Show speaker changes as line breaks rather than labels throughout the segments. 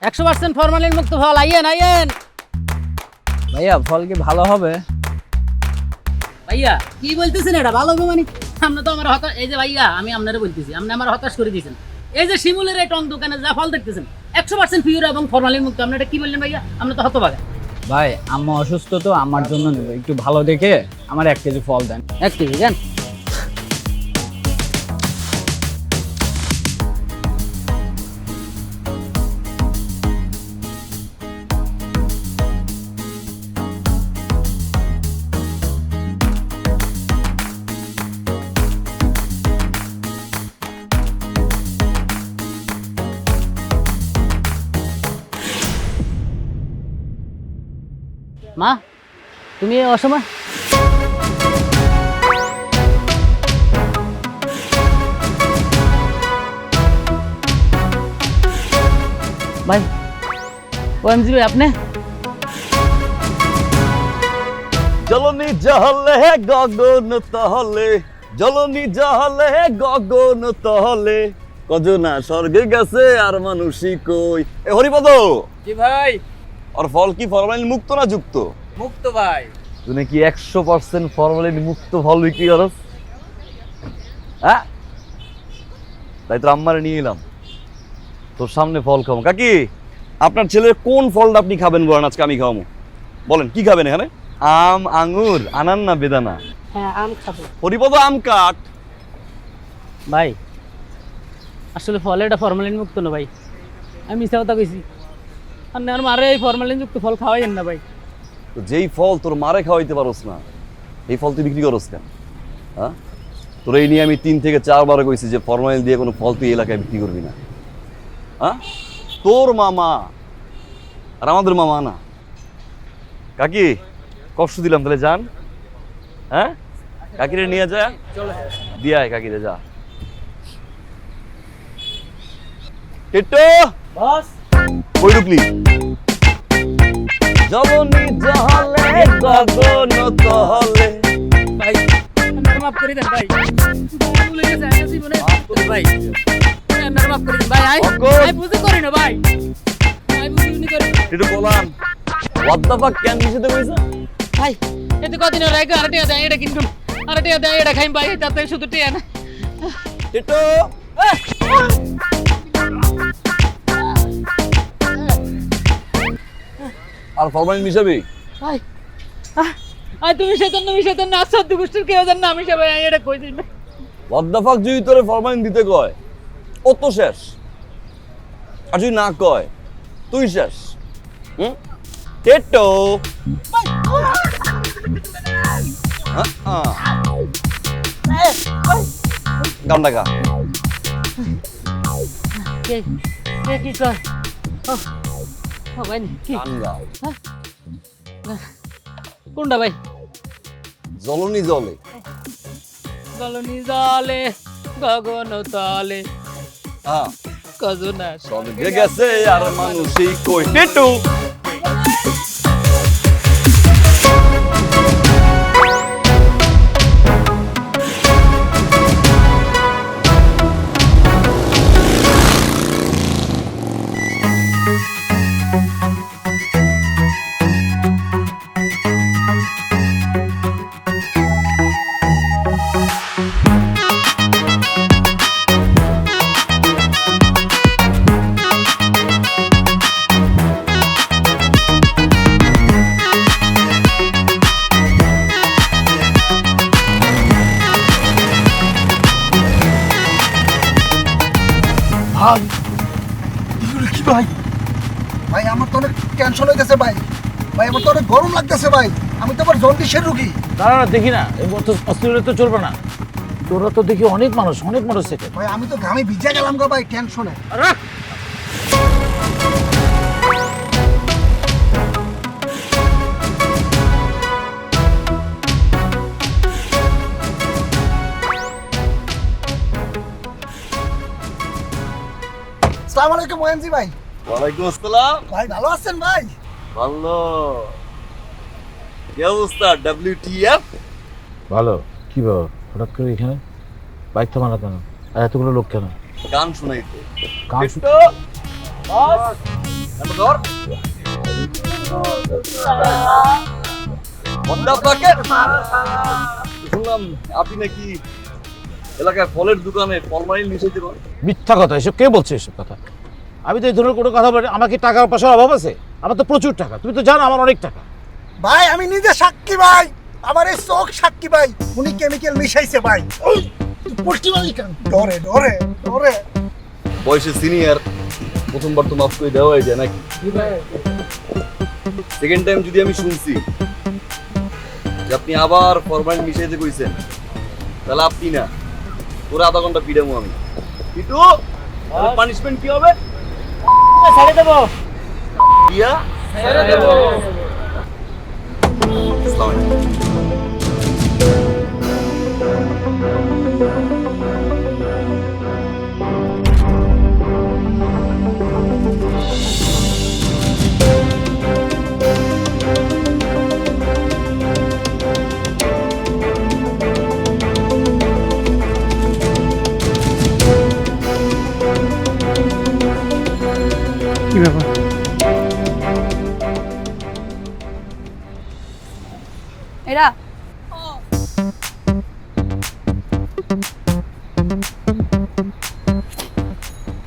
100% formalin মুক্ত ফল। আইয়েন আইয়েন।
ভাইয়া ফল কি ভালো হবে?
ভাইয়া কি বলতেছেন? এটা ভালো হবে মানে? আপনি তো আমার হতাশ, এই যে ভাইয়া আমি আপনারে বলতেছি, আপনি আমার হতাশ করে দিয়েছেন। এই যে শিমুলের এই টং দোকানে যা ফল দেখতেছেন 100% পিওর এবং ফরমালিন মুক্ত, আপনি এটা কি বললেন ভাইয়া? আপনি তো হতভাগা।
ভাই আম্মা অসুস্থ তো, আমার জন্য নেব, একটু ভালো দেখে আমার 1 কেজি ফল দেন।
1 কেজি দেন। মা তুমি এই অসময় ভাই ওএমজি ভাই আপনি
জলনি জহলে গগন তহলে, জলনি জহলে গগন তহলে, কজনা স্বর্গে গেছে আর মানুষই কই। এ হরিপদ,
কি ভাই?
আর ফল কি ফরমালিন মুক্ত না যুক্ত?
মুক্ত ভাই।
তুই নাকি 100% ফরমালিন মুক্ত ফল বিক্রি করস? হ্যাঁ, তাই তো আম্মারে নিয়ে এলাম তোর সামনে ফল খাবো। কাকি, আপনার ছেলের কোন ফলটা আপনি খাবেন বলেন, আজকে আমি খাওয়াবো। বলেন কি খাবেন এখানে? আম, আঙ্গুর, আনার না বেদানা?
হ্যাঁ আম খাবো।
হরিপদ আম কাট।
ভাই আসলে ফল এটা ফরমালিন মুক্ত না ভাই, আমি মিথ্যা কথা কইছি। আর মারে এই ফরমালিন যুক্ত ফল খাওয়াইয়েন না ভাই।
তো যেই ফল তোর মারে খাওয়াইতে পারোস না, এই ফল তুই বিক্রি করস কেন? হ্যাঁ, তোর এই নিয়ে আমি 3 থেকে 4 বার কইছি যে ফরমালিন দিয়ে কোনো ফল তুই এলাকায় বিক্রি করবি না। হ্যাঁ, তোর মামা আর আমাদের মামা না। কাকি কষ্ট দিলাম, তাহলে যান। হ্যাঁ, কাকিরে নিয়ে যা, দিয়ে আয় কাকিরে, যা। টিট্টু
বস
কই ঢুকলি? জলনি জহলে গগন তহলে।
ভাই আপনারা মাফ করে দেন ভাই, ভুলে গেছে আমি জীবনে ভাই, আপনারা মাফ করে দেন ভাই। আই বুঝে করি না ভাই, আই বুঝি করি
টিট্টু বলান what the fuck কেন নিষেধ কইছ?
ভাই। এতে কদিন আগে আরেকটা দেয় এটা কিন্তু, আরেকটা দেয় এটা খাইম ভাই, তাতে শুধু টিয়া না।
টিট্টু আর ফরমালিন মিশাবি?
ভাই আই তুমি সেতন না সত্যি গোষ্ঠীর কেউ জান না, আমি সবাই এটা কই দিই।
what the fuck যদি তোরে ফরমালিন দিতে কয়, ও তো শেষ। আর যদি না কয়, তুই শেষ। হুম, টিট্টু গান ডাকা।
কে কে কি কয়? ও ও ভাই কি
গান গাও।
কোনটা ভাই?
জলনি জলে।
জলনি জলে গগন তলে,
হ্যাঁ,
কজনা
স্বর্গে গেছে আর মানুষই কই। টিট্টু
ভাই এগুলো কি ভাই? ভাই আমার তো অনেক টেনশন হইতেছে ভাই। ভাই আমার তো অনেক গরম লাগতেছে ভাই, আমি তো আবার জন্ডিসের রুগী।
না দেখি না, এই বছর অস্ট্রেলিয়া তো চলবে না। তোরা তো দেখি অনেক মানুষ থেকে।
ভাই আমি তো ঘামে ভিজে গেলাম গো ভাই টেনশনে। আসসালামু আলাইকুম ওএনজি ভাই।
ওয়ালাইকুম আসসালাম।
ভাই ভালো আছেন ভাই?
ভালো। কি অবস্থা? WTF?
ভালো। কি বাবা হঠাৎ করে এখানে বাইক থামানো কেন? আর এতগুলো লোক কেন?
গান শোনাইতে।
গান
টিট্টু বস ধর শুনলাম আপনি নাকি এলাকায় ফলের দোকানে ফলমাইল মিশাইতে পারেন।
মিথ্যা কথা, এসব কে বলছে এসব কথা? আমি তো এই ধরনের কোনো কথা বলি। আমাকে টাকা পয়সার অভাব আছে? আমার তো প্রচুর টাকা, তুমি তো জানো আমার অনেক টাকা।
ভাই আমি নিজে সাক্ষী ভাই, আমার এই চোখ সাক্ষী ভাই, উনি কেমিক্যাল মিশাইছে ভাই। পুষ্টি মালিক ডরে ডরে ডরে।
বয়সে সিনিয়র, প্রথমবার তো মাফ করে দেওয়া হয়ে যায় নাকি? সেকেন্ড টাইম যদি আমি শুনছি যে আপনি আবার ফরমাইল মিশাইতে কইছেন, তাহলে আপনি না, তোরা আধা ঘন্টা পিটামু আমি। পিটু পানিশমেন্ট কি হবে?
ছেড়ে দেবো।
ইয়া
ছেড়ে দেবো।
আসসালামু আলাইকুম।
কি ব্যাপার?
এরা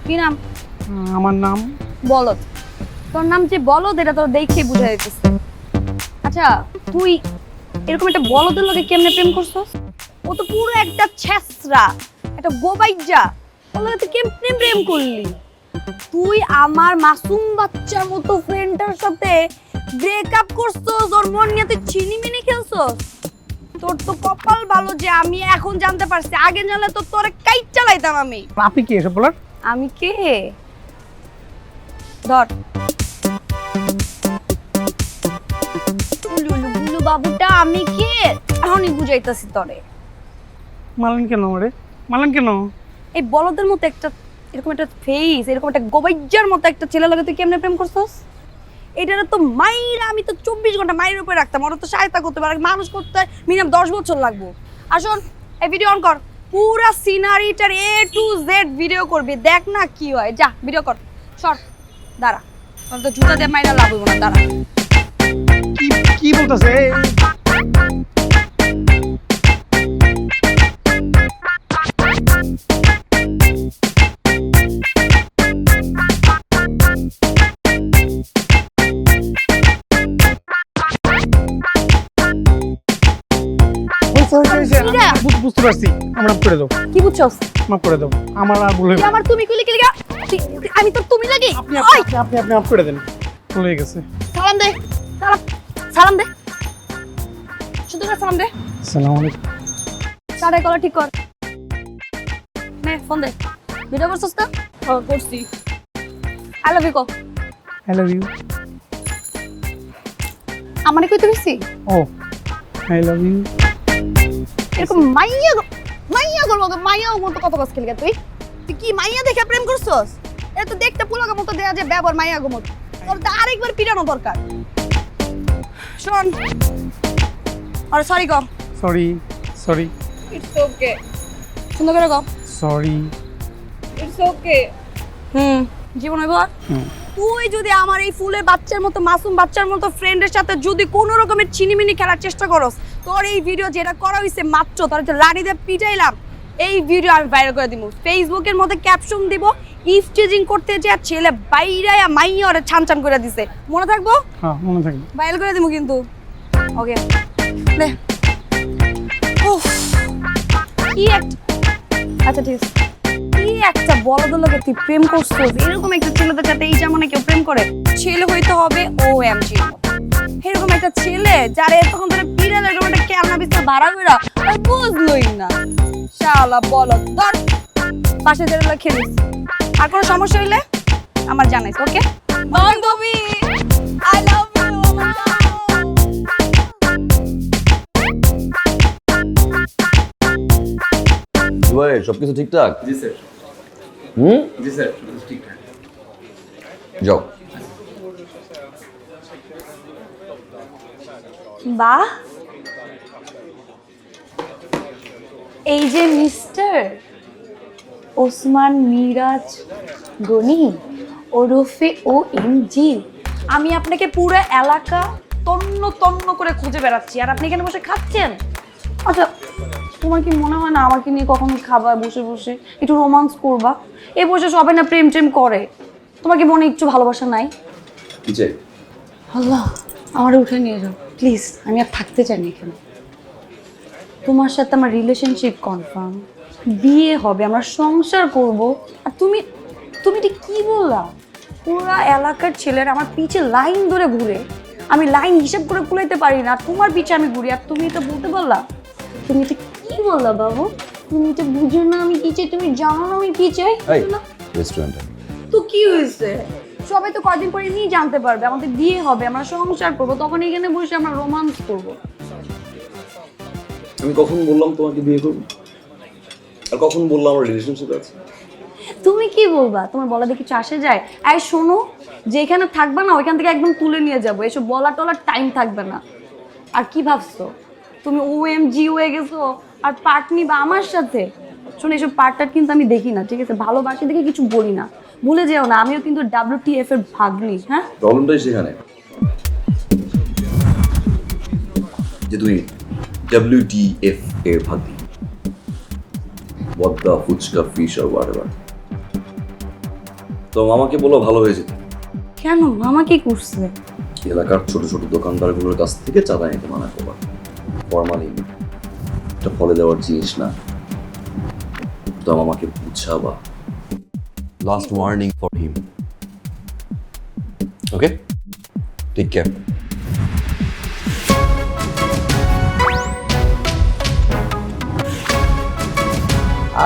কি নাম?
আমার নাম
বলদ। তোর নাম যে বলদ এটা তোর দেখে বুঝা যাইতেছে। আচ্ছা তুই এরকম একটা বলদের লোকে কেমনে প্রেম করছস? ও তো পুরো একটা ছেসরা, একটা গোবাইজা। ওর লগে তুই কেমনে প্রেম করলি? তুই আমার মাসুম বাচ্চার মতো ফ্রেন্ডটার সাথে ব্রেকআপ করছস, ওর মন নিয়ে তুই ছিনিমিনি খেলছস। তোর তো কপাল ভালো যে আমি এখন জানতে পারছি, আগে জানলে তো তোরে কাইট চালাইতাম আমি।
আপনি কি এসব বলার?
আমি কে? ধর গুলু বাবুটা আমি কে এখনই বুঝাইতাছি তোরে।
মারলেন কেন আমারে? মারলেন কেন?
এই বলদের মতো একটা এরকম একটা ফেস, এরকম একটা গোবাইজার মতো একটা ছেলে লাগে তুই কেমনে প্রেম করছস? এটারে তো মাইরা আমি তো 24 ঘন্টা মাইরের উপরে রাখতাম। ওরা তো সহায়তা করতে পারে, মানুষ করতে মিনিমাম 10 বছর লাগবো। আসুন এই ভিডিও অন কর, পুরা সিনারিটার A to Z ভিডিও করবি, দেখ না কি হয়। যা ভিডিও কর, সর দাঁড়া, তোর তো জুতা দিয়ে মাইরা লাভ হইব না, দাঁড়া।
কি বলতেছে? বুঝতে পারছি, আমরা করে দাও।
কি বুঝছস?
মাফ করে দাও, আমার আর ভুল হয়ে
তুই আমার তুমি কইলি কি লাগা? আমি তো তুমি লাগি।
আপনি
ওই
আপনি আপনি মাফ করে দেন, ভুল হয়ে গেছে।
সালাম দে, সালাম সালাম দে, শুধু করে সালাম দে।
আসসালামু আলাইকুম।
সাড়ে কলা ঠিক কর, নে ফোন দে। ভিডিও করছস তো? করছি। আই লাভ ইউ কো।
I love you.
আমারে কইতে গেছি?
ও আই লাভ ইউ।
এরকম মাইয়া মতো কত বাস খেলি তুই? তুই কি মাইয়া দেখে প্রেম করছস? এ তো দেখতে পুলাগা মতো দেয়া যে ব্যবহার মাইয়া গো মতো। তোর তো আরেকবার পিটানো দরকার। শোন, আরে sorry go.
Sorry sorry
it's okay. সুন্দর করে গো।
সরি।
It's okay. জীবন হইব। তুই যদি আমার এই ফুলের বাচ্চার মতো মাসুম বাচ্চার মতো ফ্রেন্ডের সাথে যদি কোনো রকমের চিনিমিনি খেলার চেষ্টা করস, তোর এই ভিডিও যেটা করা হইছে মাত্র তোর যে লাড়ি দিয়ে পিটাইলাম, এই ভিডিও আমি ভাইরাল করে দিব। ফেসবুকের মধ্যে ক্যাপশন দিব, ইফ চেজিং করতে যে ছেলে বাইরায়া মাইয়া ওরে ছানছান করে দিছে, মনে থাকবো?
হ্যাঁ মনে থাকবে।
ভাইরাল করে দিব কিন্তু। ওকে নে। উফ কি একটা, আচ্ছা ঠিক আছে, কি একটা বলদ লোকে তুই প্রেম করছিস। এরকম একটা ছেলেদের সাথে এই জামানে কেউ প্রেম করে? ছেলে হইতে হবে OMG এরকম একটা ছেলে যারে তখন ধরে পিড়ালে এরকম একটা ক্যালনা বিস্তার ভাড়া কইরা আর বুঝলই না। শালা বলদ, ধর পাশে ধরে খেলিস। আর কোনো সমস্যা হইলে আমার জানাইস। ওকে বান্ধবী, আই লাভ ইউ।
ভাই সবকিছু ঠিকঠাক?
জি স্যার। জি স্যার, ঠিকঠাক।
যাও।
বাহ, এই যে মিস্টার ওসমান মিরাজ গনি, ওরফে OMG। আমি আপনাকে পুরো এলাকা তন্ন তন্ন করে খুঁজে বেড়াচ্ছি আর আপনি এখানে বসে খাচ্ছেন। আচ্ছা, তোমার কি মনে হয় না আমাকে নিয়ে কখনো খাবার বসে বসে একটু রোমান্স করবা? এই বসে সবাই না প্রেম টেম করে, তোমার কি মনে একটু ভালোবাসা নাই?
কি চাই?
আল্লাহ, আমার উঠে নিয়ে যাও প্লিজ, আমি আর থাকতে চাই না এখানে। তোমার সাথে আমার রিলেশনশিপ কনফার্ম, বিয়ে হবে, আমরা সংসার করব। আর তুমি তুমি ঠিক কি বললা? পুরা এলাকার ছেলেরা আমার পিছে লাইন ধরে ঘুরে, আমি লাইন হিসাব করে কুলাইতে পারি না, তোমার পিছে আমি ঘুরি, আর তুমি এটা বলতে পারলা? তুমি এটা কি বললা বাবু? তুমি এটা বুঝো না আমি কি চাই? তুমি জানো না আমি কি চাই?
এই রেস্টুরেন্টে
তো কি হয়েছে? সবাই তো কদিন পরে নিয়ে জানতে পারবে আমাদের বিয়ে হবে, আমরা সংসার করবো, তখন এখানে বসে আমরা রোমান্স করবো।
আমি কখন বললাম তোমাকে বিয়ে করব? আর কখন বললাম আমার রিলেশনশিপ আছে?
তুমি কি বলবা? তোমার বলা দেখি কিছু আসে যায়? এই শোনো, যেখানে থাকবে না ওইখান থেকে একদম তুলে নিয়ে যাবো, এসব বলা টলার টাইম থাকবে না। আর কি ভাবছো তুমি OMG হয়ে গেছো আর পার্ট নিবা আমার সাথে? শোনো, এসব পার্টটার কিন্তু আমি দেখি না, ঠিক আছে? ভালোবাসি দেখে কিছু বলি না, ভুলে যেও না আমিও কিন্তু WTF এর ভাগ্নি। হ্যাঁ,
প্রবলেমটাই সেখানে যে তুমি WTF এর ভাগ্নি, বদ্দা ফুচকা ফিশ আর হোয়াটএভার। তো মামাকে বলো ভালো হয়ে যেত।
কেন? মামা কি করছে?
এলাকার ছোট ছোট দোকানদারগুলোর কাছ থেকে চাঁদা নিতে মানা করবা। ফরমালি এটা ফলে দেওয়ার জিনিস না, তো মামাকে বুঝাবা। Last warning for him. Okay, take care.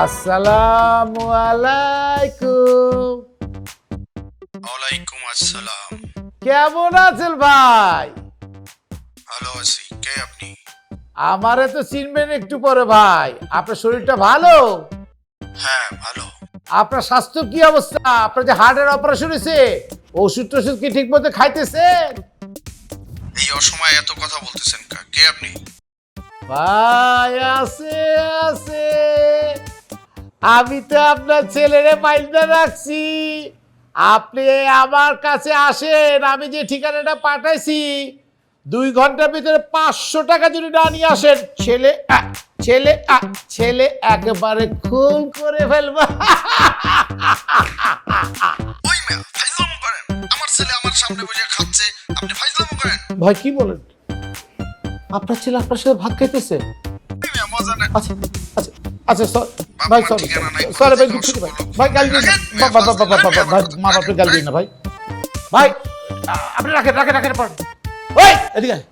আসসালামু আলাইকুম।
ওয়ালাইকুম আসসালাম।
কেমন আছেন ভাই?
ভালো আছি। কে আপনি?
আমারে তো চিনবেন একটু পরে ভাই। আপনার শরীরটা ভালো?
হ্যাঁ ভালো।
আপনার স্বাস্থ্য কি অবস্থা? আপনার যে হার্টের অপারেশন হয়েছে, ওষুধ টষুধ কি ঠিক মতো খাইতেছেন?
এই অসময়ে এত কথা বলতেছেন কে আপনি?
ভাই আছে আছে, আমি তো আপনার ছেলেরে মাইলটা রাখছি। আপনি আমার কাছে আসেন, আমি যে ঠিকানাটা পাঠাইছি 2 ঘন্টার ভিতরে 500 টাকা যদি না নিয়ে আসেন, ছেলে একেবারে খুন করে ফেলবো।
ওই মিয়া ফাইজলামো করেন। আমার ছেলে আমার সামনে বসে খাচ্ছে, আপনি ফাইজলামো করেন?
ভাই কি বলেন? আপনার ছেলে আপনার সাথে ভাত খাইতেছে?
ওই মিয়া মজা নেন।
আচ্ছা আচ্ছা আচ্ছা ভাই সরি ভাই, দুঃখিত ভাই। ভাই গাল দিন না, ভাই মা বাপরে গাল দিন না ভাই। ভাই আপনি রাখেন রাখেন রাখেন পড়। ওই এদিকে আয়।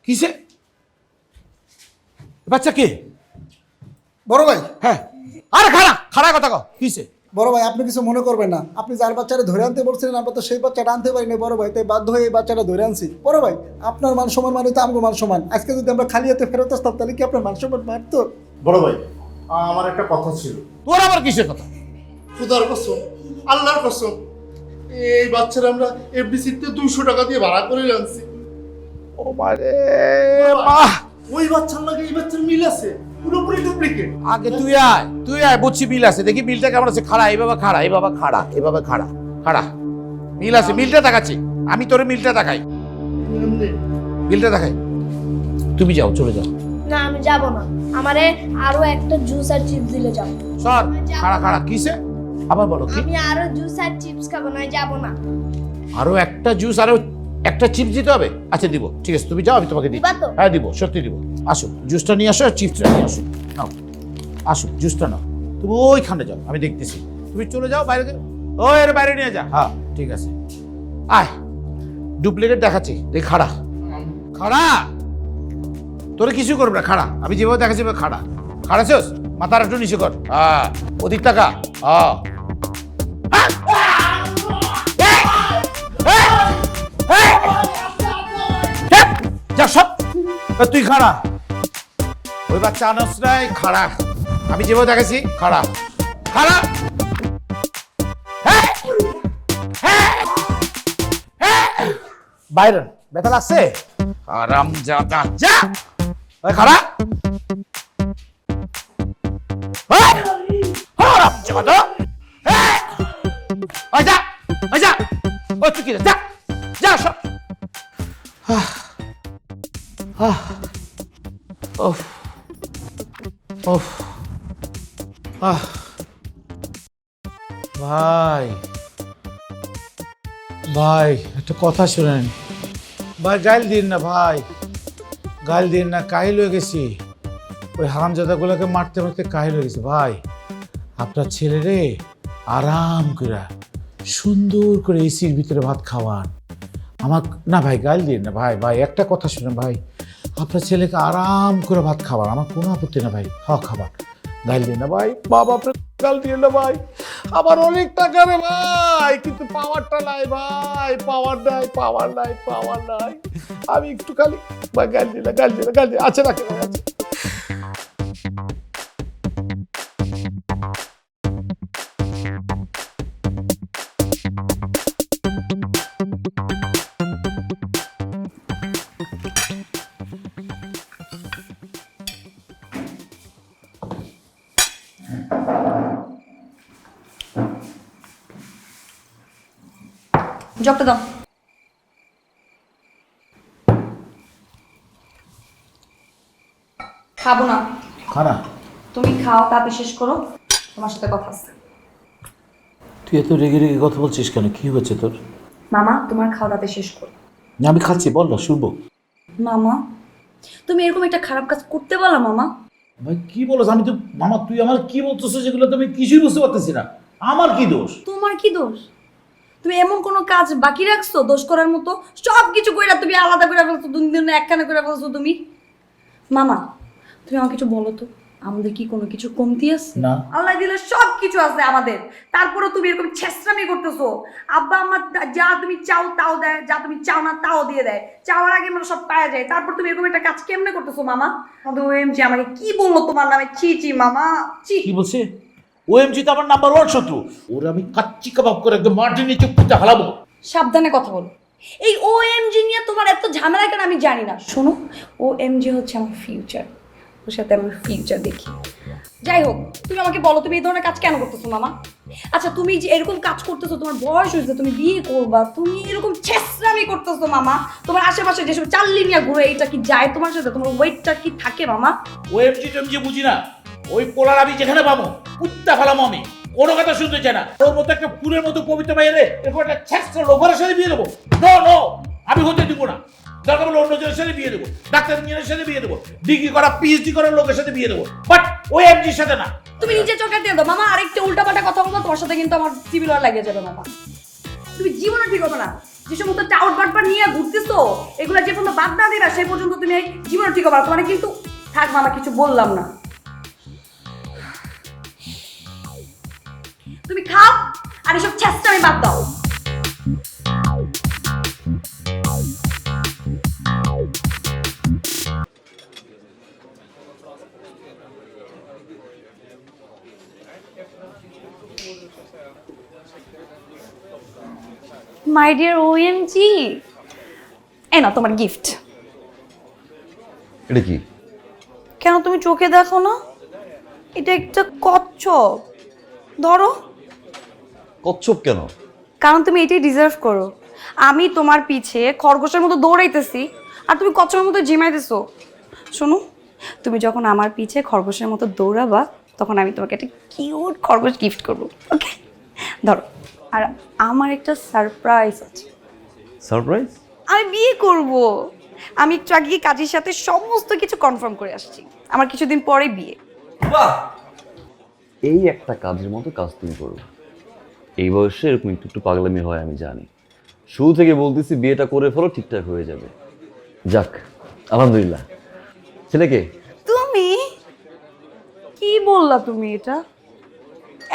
কিসে বাচ্চা কে?
বড় ভাই,
হ্যাঁ, আরে খাড়া খাড়া কথা কও। কিসে?
বড় ভাই, আপনি কিছু মনে করবেন না। আপনি যার বাচ্চাটা ধরে আনতে বলছিলেন, আমরা তো সেই বাচ্চাটা আনতে পারিনি বড় ভাই, তাই বাধ্য হয়ে এই বাচ্চাটা ধরে আনছি। বড় ভাই, আপনার মান সমান মানে তো আমগো মান সমান। আজকে যদি আমরা খালি হাতে ফেরত আসতাম তাহলে কি আপনার মান সমান মারতো?
বড় ভাই, আমার একটা কথা ছিল।
তোর আবার কিসের কথা?
খুদার কসম, আল্লাহর কসম, এই বাচ্চারা আমরা এফডিসিতে 200 টাকা দিয়ে ভাড়া করে আনছি।
ও মারে মা,
ওই বাচ্চার লাগে এই বাচ্চার মিল আছে, পুরোপুরি ডুপ্লিকেট।
আগে তুই আয় বুঝছি মিল আছে। দেখি মিলটা কেমন আছে। খাড়া এই বাবা, খাড়া এই বাবা, খাড়া এভাবে খাড়া খাড়া মিল আছে। মিলটা দেখাচ্ছি আমি, তোর মিলটা দেখাই, মিলটা দেখাই। তুমি যাও, চলে যাও।
না আমি যাব না, আমারে আরো একটা জুস আর চিপস দিলে যাব।
সর, খাড়া খাড়া কিসে? আবার বলো কি?
আমি আরো জুস আর চিপস খাবো না, যাব না।
আরো একটা জুস, আরো একটা চিপস দিতে হবে? আচ্ছা দিব, ঠিক আছে তুমি যাও, আমি তোমাকে দিই।
দিবা তো?
হ্যাঁ দিব, সত্যি দিব। আসো জুসটা নিয়ে আসো, চিপসটা নিয়ে আসো। নাও আসো, জুসটা নাও। তুমি ওইখানে যাও, আমি দেখতেছি। তুমি চলে যাও বাইরে, ওই এর বাইরে নিয়ে যা। হ্যাঁ ঠিক আছে, আয়। ডুপ্লিকেট দেখাচ্ছি, দেখ। খাড়া খাড়া, তোরে কিছু করবে না। খাড়া আমি যেভাবে দেখাচ্ছি খাড়া খাড়াছিস, মাথার একটু নিচে কর। হ্যাঁ অধিক টাকা। হ্যাঁ যা সব, তুই খাড়া। ওই বাচ্চা আনস নাই, খাড়া। আমি যেভাবে দেখাচ্ছি খাড়া খাড়া। বাইরে ব্যথা লাগছে? আরাম জাদা যা, ওই খাড়া। আরাম জাদা ওই যা, ওই যা, ওই চুকি যা, যা সব। ওফ ওফ ভাই ভাই একটা কথা শুনেন ভাই, গাইল দিন না ভাই, গাইল দিন না, কাহিল হয়ে গেছি। ওই হারামজাদাগুলোকে মারতে মারতে কাহিল হয়ে গেছে ভাই। আপনার ছেলে রে আরাম করে সুন্দর করে এসির ভিতরে ভাত খাওয়ান। আমার না ভাই, গাইল দিন না ভাই, ভাই একটা কথা শুনেন ভাই, আপনার ছেলেকে আরাম করে ভাত খাবার, আমার কোনো আপত্তি না ভাই, খাবার, গাইল দিন না ভাই, বাবা আপনার গাল দিয়ে না ভাই, আমার অনেক টাকা রে ভাই, কিন্তু পাওয়ারটা নাই ভাই, পাওয়ার নাই, পাওয়ার নাই, পাওয়ার নাই, আমি একটু খালি ভাই গাল দিন না, গাল দিন না, গাল দিন, আচ্ছা রাখে ভাই, আচ্ছা।
জগটা দাও। খাবো না।
খানা
তুমি খাও, তারপর শেষ করো, তোমার সাথে কথা আছে।
তুই এত রেগে রেগে কথা বলছিস কেন? কি হয়েছে তোর?
মামা তোমার খাওয়া দাওয়া শেষ করো।
না আমি খাচ্ছি, বল না, শুনবো।
মামা তুমি এরকম একটা খারাপ কাজ করতে পারলা মামা?
ভাই কি বলছ? আমি তো মামা, তুই আমার কি বলতেছিস যেগুলো তো আমি কিছুই বুঝতে পারতেছি না। আমার কি দোষ?
তোমার কি দোষ? তুমি এমন কোনো কাজ বাকি রাখছো দোষ করার মতো? সব কিছু কইরা তুমি আলাদা করে ফেলছো, দুদিন একখানে করে ফেলছো তুমি। মামা তুমি আমাকে কিছু বলো তো, আমাদের কি কোনো কিছু কমতি আছে?
না।
আল্লাহ দিলে সব কিছু আছে আমাদের, তারপরে তুমি এরকম ছেঁচড়ামি করতেছো। আব্বা আমার যা তুমি চাও তাও দেয়, যা তুমি চাও না তাও দিয়ে দেয়, চাওয়ার আগে মানে সব পাওয়া যায়, তারপর তুমি এরকম একটা কাজ কেমনে করতেছো মামা? ওএমজি আমাকে কি বললো তোমার নামে? চি চি মামা, চি।
কি বলছে? ওএমজি তো আমার নাম্বার 1 শত্রু, ওরে আমি কাচ্চি কাবাব করে একদম মাটির নিচে পুঁতে হালাবো।
সাবধানে কথা বলো। এই ওএমজি নিয়ে তোমার এত ঝামেলা কেন আমি জানি না। শোনো, ওএমজি হচ্ছে আমার ফিউচার, ওর সাথে আমি ফিউচার দেখি। যাই হোক, তুমি আমাকে বলো তুমি এই ধরনের কাজ কেন করতেছো মামা? আচ্ছা তুমি যে এরকম কাজ করতেছো, তোমার বয়স হয়েছে, তুমি বিয়ে করবা, তুমি এরকম ছেঁচড়ামি করতেছো মামা। তোমার আশেপাশে যেসব চাল্লি নিয়ে ঘুরে, এটা কি যায় তোমার সাথে? তোমার ওয়েটটা কি থাকে মামা?
ওএমজি টেমজি বুঝি না, ওই পোলার আমি যেখানে পাবো পুত্তা ফেলাম আমি, কোনো কথা শুনতে চাই না। ওর মতো একটা ফুলের মতো পবিত্র বাইরে এরকম একটা ছেঁচড়া লোভারের সাথে বিয়ে দেবো? নো নো, আমি হতে দিব না। দরকার হলে অন্য জনের সাথে বিয়ে দেবো, ডাক্তার ইঞ্জিনিয়ারের সাথে বিয়ে দেবো, ডিগ্রি করা পিএইচডি করার লোকের সাথে বিয়ে দেবো, বাট ওএমজির সাথে না।
তুমি নিজে চোখে দিয়ে দাও মামা, আরেকটা উল্টাপাল্টা কথা বলবো তোমার সাথে কিন্তু আমার সিভিল ওয়ার লাগিয়ে যাবে মামা। তুমি জীবনে ঠিক হবে না। যে সমস্ত টাউট বাটপার নিয়ে ঘুরতেছো, এগুলো যে পর্যন্ত বাদ না দিবা সেই পর্যন্ত তুমি জীবনে ঠিক হবে না। তোমার কিন্তু থাক মামা, কিছু বললাম না। তুমি খাও আর এসব চেষ্টা আমি বাদ দাও। মাই ডিয়ার ওএমজি, এই না তোমার গিফট।
এটা কি?
কেন তুমি চোখে দেখো না? এটা একটা কচ্ছপ, ধরো।
কচ্ছপ কেন?
কারণ তুমি এটাই ডিজার্ভ করো। আমি তোমার পিছে খরগোশের মতো দৌড়াইতেছি আর তুমি কচ্ছপের মতো ঝিমাইতেছো। শোনো, তুমি যখন আমার পিছে খরগোশের মতো দৌড়াবা তখন আমি তোমাকে একটা কিউট খরগোশ গিফট করবো, ওকে? ধরো। আর আমার একটা সারপ্রাইজ আছে।
সারপ্রাইজ?
আমি বিয়ে করব। আমি একটু আগে কাজের সাথে সমস্ত কিছু কনফার্ম করে আসছি, আমার কিছুদিন পরে বিয়ে।
বাহ, এই একটা কাজের মতো কাজ তুমি করবে। এই বয়সে এরকম একটু একটু পাগলামি হয় আমি জানি। শুরু থেকে বলতেছি বিয়েটা করে ফেলো, ঠিকঠাক হয়ে যাবে। যাক, আলহামদুলিল্লাহ। ছেলেকে?
তুমি কি বললা? তুমি এটা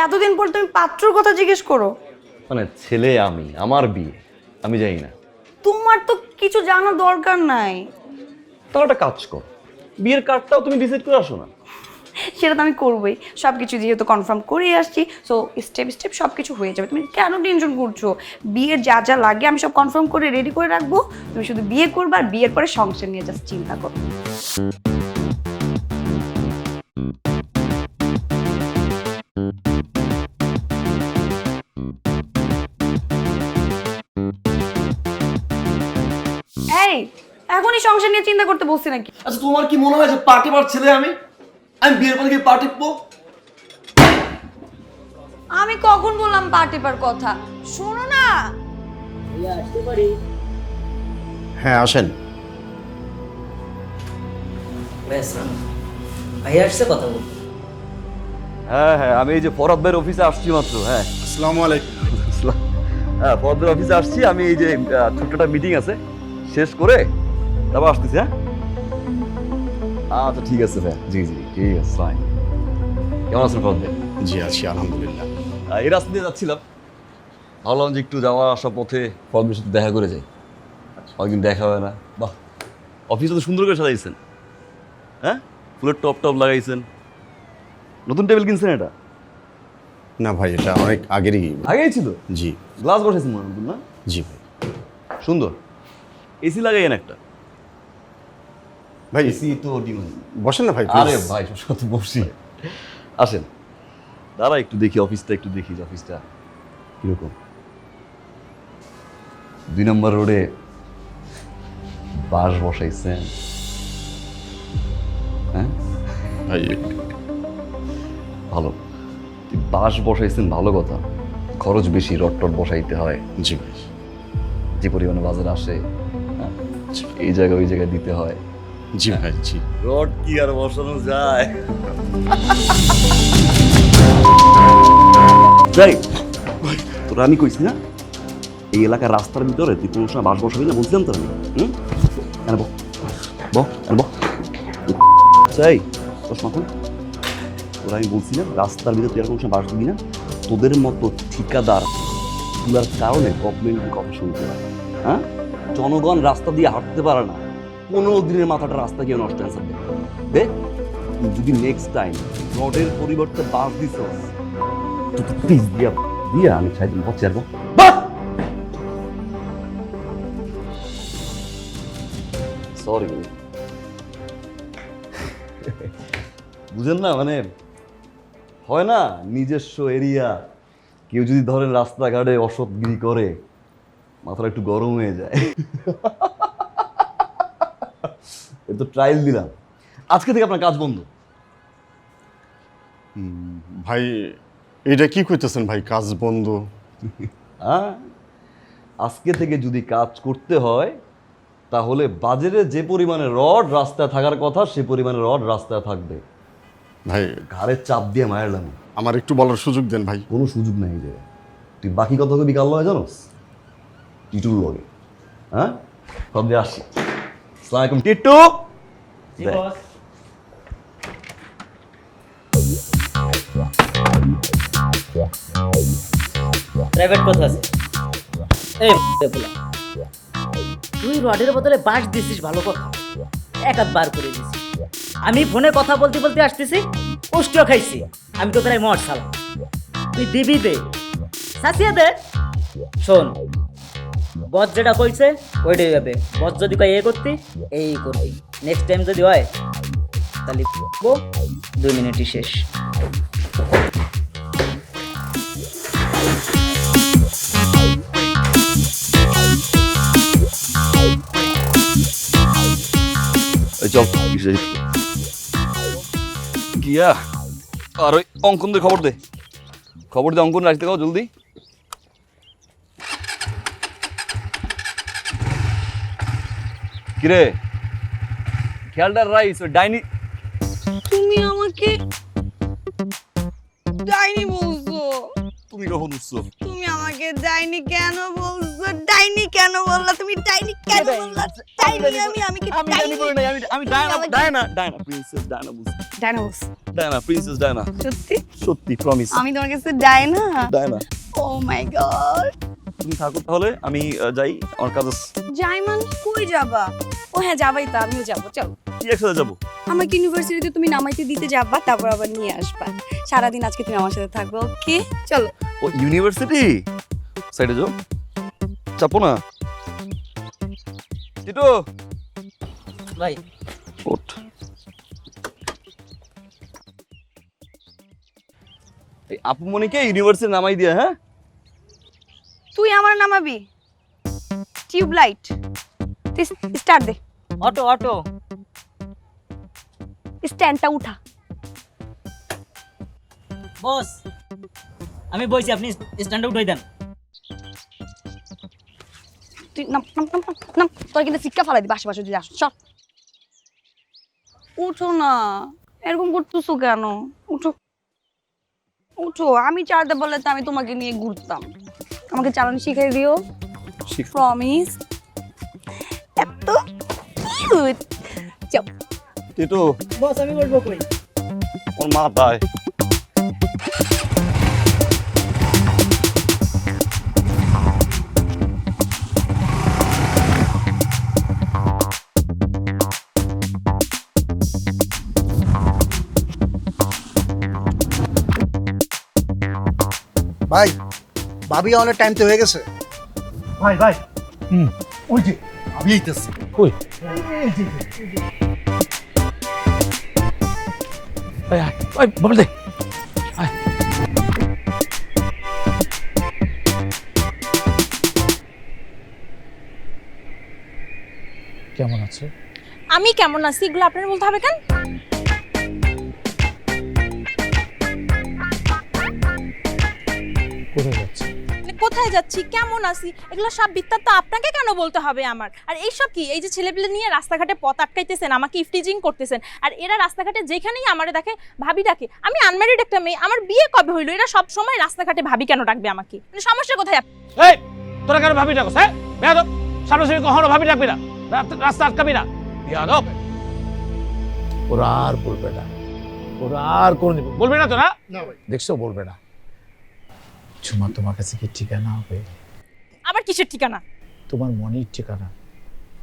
এতদিন পর তুমি পাত্রর কথা জিজ্ঞেস করো?
মানে ছেলে আমি, আমার বিয়ে, আমি জানি না।
তোমার তো কিছু জানার দরকার নাই।
তাহলে একটা কাজ কর, বিয়ের কার্ডটাও তুমি ডিসাইড করে আসো না।
সেটা তো আমি করবোই, সব কিছু যেহেতু কনফার্ম করে আসছি, সো স্টেপ স্টেপ সব কিছু হয়ে যাবে। তুমি কেন টেনশন করছো? বিয়ের যা যা লাগে আমি সব কনফার্ম করে রেডি করে রাখবো। তুমি শুধু বিয়ে করবে আর বিয়ের পরে সংসার নিয়ে জাস্ট চিন্তা করো। এখনই সংসার নিয়ে চিন্তা করতে বসছি নাকি?
আচ্ছা তোমার কি মনে হয় যে পার্টি বার ছেলে আমি বিয়ের পরে কি পার্টি পো?
আমি কখন বললাম পার্টিপার কথা? শোনো না।
ভাইয়া আসতে পারি?
হ্যাঁ আসেন।
ভাইয়া আসছে কথা বলতে।
হ্যাঁ হ্যাঁ, আমি এই যে ফরহাদ ভাইয়ের অফিসে আসছি মাত্র। হ্যাঁ
আসসালামু আলাইকুম।
হ্যাঁ, ফরহাদ ভাইয়ের অফিসে আসছি। আমি এই যে ছোট্ট একটা মিটিং আছে, শেষ করে তারপর আসতেছি। হ্যাঁ আচ্ছা ঠিক আছে ভাই। জি জি ঠিক আছে, ফাইন। কেমন আছেন ফরহাদ ভাই?
জি আছি আলহামদুলিল্লাহ।
এই রাস্তা দিয়ে যাচ্ছিলাম, ভাবলাম যে একটু যাওয়া আসার পথে ফরহাদ ভাইয়ের সাথে দেখা করে যাই। অনেকদিন দেখা হয় না। বাহ, অফিসে তো সুন্দর করে সাজাইছেন। হ্যাঁ, ফুলের টপ টপ লাগাইছেন, নতুন টেবিল কিনছেন? এটা
না ভাই, এটা অনেক আগেরই।
আগেই ছিল?
জি
গ্লাস বসাইছেন মনে হয় নতুন, না?
জি ভাই।
সুন্দর। এসি লাগাইয়েন একটা।
ভাই
এসি তো ডিমান্ড।
বসেন না ভাই।
আরে ভাই সব তো বসি। আসেন, দাঁড়া একটু দেখি অফিসটা, একটু দেখি যে অফিসটা কিরকম। 2 নম্বর রোডে বাঁশ বসাইছেন। হ্যাঁ
ভাই
ভালো, বাঁশ বসাইছেন ভালো কথা। খরচ বেশি, রড টড বসাইতে হয়।
জি ভাই।
যে পরিমাণে বাজার আসে, হ্যাঁ, এই জায়গায় ওই জায়গায় দিতে হয়।
জি ভাই। জি
রড কি আর বসানো যায়? যাই, তোরা আমি কইছি না এই এলাকার রাস্তার ভিতরে তুই কোনো সময় বাস বসাবি না, বলছিলাম তো আমি। চাই তোর মাখন তোরা আমি বলছি না রাস্তার ভিতরে তুই আর কোনো সময় বাস দিবি না। তোদের মতো ঠিকাদার গুলার কারণে গভর্নমেন্টের কথা শুনতে হয়। হ্যাঁ, জনগণ রাস্তা দিয়ে হাঁটতে পারে না। 15 দিনের মাথাটা রাস্তা গিয়ে নষ্ট অ্যান্সার দেখ। যদি নেক্সট টাইম রডের পরিবর্তে বাস দিস তো প্লিজ দিয়া আমি চাই দিন বসে আসবো। সরি, বুঝেন না, মানে হয় না নিজস্ব এরিয়া, কেউ যদি ধরেন রাস্তাঘাটে অসৎগিরি করে মাথাটা একটু গরম হয়ে যায়। এ তো ট্রায়াল দিলাম, আজকে থেকে আপনার কাজ বন্ধ।
ভাই এটা কি কইতেছেন ভাই, কাজ বন্ধ?
হ্যাঁ, আজকে থেকে যদি কাজ করতে হয় তাহলে বাজারে যে পরিমাণে রড রাস্তায় থাকার কথা সে পরিমাণে রড রাস্তায় থাকবে।
ভাই
ঘাড়ে চাপ দিয়ে মারলাম।
আমার একটু বলার সুযোগ দেন ভাই।
কোনো সুযোগ নাই যে তুই বাকি কথা কবি কাল লয় জানোস, টিটুর লগে। হ্যাঁ, সব দিয়ে আসছি। আসসালামু আলাইকুম টিটু।
প্রাইভেট কথা আছে। এই তুই রডের বদলে বাঁশ দিছিস ভালো কথা, এক হাত বার করে দিছিস। আমি ফোনে কথা বলতে বলতে আসতেছি, কষ্টও খাইছি। আমি তো প্রায় মর সালাম। তুই দিবি দে, সাসিয়া দে। শোন, বস যেটা কইছে ওইটাই হবে। বস যদি কয় এ করতি এই করবি। নেক্সট টাইম যদি হয় তাহলে 2 মিনিটই শেষ।
চল গিয়া আর ওই অঙ্কনদের খবর দে, অঙ্কন রাখতে খাও জলদি। কিরে খেয়ালটা রাইস ওই ডাইনি।
তুমি আমাকে ডাইনি বলছো?
তুমি কখন উঠছো?
তুমি আমাকে ডাইনি কেন বলছো? ডাইনি কেন বললা? তুমি ডাইনি কেন বললা? ডাইনি আমি কি
আমি জানি বলে নাই, আমি ডায়না প্রিন্সেস ডায়না বুঝি।
ডাইনা বলছো?
Diana princess Diana.
সত্যি?
সত্যি প্রমিস।
আমি তোমার কাছে ডাইনা?
ডায়না।
ও মাই গড।
তুমি থাকো তাহলে, আমি যাই, আমার কাজ আছে।
যাই মানে কই যাবা? ও হ্যাঁ যাবাই তো, আমিও যাবো। চলো
কি একসাথে যাবো?
আমাকে ইউনিভার্সিটিতে তুমি নামাইতে দিতে যাবা, তারপর আবার নিয়ে আসবা। সারাদিন আজকে তুমি আমার সাথে থাকবে, ওকে? চলো।
ও ইউনিভার্সিটি সাইডে যাও, চাপো না। টিটু
ভাই
ওঠ। এই আপু মনিকে ইউনিভার্সিটি নামাই দিয়া। হ্যাঁ,
তুই আমার নামাবি? টিউবলাইট স্টার্ট দে।
অটো অটো
স্ট্যান্ডটা উঠা।
বস আমি বইছি, আপনি স্ট্যান্ডে উঠাই দেন।
তুই নাম নাম নাম নাম, নাম তোর কিন্তু শিক্ষা ফেলাই দিবি আশেপাশে যদি আসো। চল উঠো না, এরকম করতেছো কেন? উঠো উঠো, আমি চালাতে বললে তো আমি তোমাকে নিয়ে ঘুরতাম। আমাকে চালানো শিখিয়ে দিও, প্রমিস। এত কিউট। চল
টিটু
বস আমি বলবো কই?
ওর মাথায়
ভাই ভাবি অনেক টাইম তো হয়ে গেছে।
ভাই ভাই ওই যে আমি এইতেছি।
কই ওই বল দে। কেমন আছে?
আমি কেমন আছি এগুলো আপনার বলতে হবে কেন?
কোথায় যাচ্ছে?
মানে কোথায় যাচ্ছি, কেমন আছি, এগুলো সব বৃত্তান্ত আপনাকে কেন বলতে হবে আমার? আর এইসব কি, এই যে ছেলেপিলে নিয়ে রাস্তাঘাটে পথ আটকাইতেছেন, আমাকে ইফটিজিং করতেছেন, আর এরা রাস্তাঘাটে যেখানেই আমারে দেখে ভাবি ডাকে। আমি আনম্যারিড একটা মেয়ে, আমার বিয়ে কবে হইলো? এরা সব সময় রাস্তাঘাটে ভাবি কেন ডাকবে আমাকে? মানে সমস্যা কোথায়?
এই তোরা কেন ভাবি ডাকছ? হ্যাঁ বেয়াদব, সামনাসামনি কখনো ভাবি ডাকবি না, রাস্তা আটকাবি না, বেয়াদব। ওরা আর বলবে না, ওরা আর কোনদিন বলবে না তো? না
না ভাই।
দেখছো, বলবে না। ঝুমা তোমার কাছে কি ঠিকানা হবে?
আবার কিসের ঠিকানা?
তোমার মনের ঠিকানা।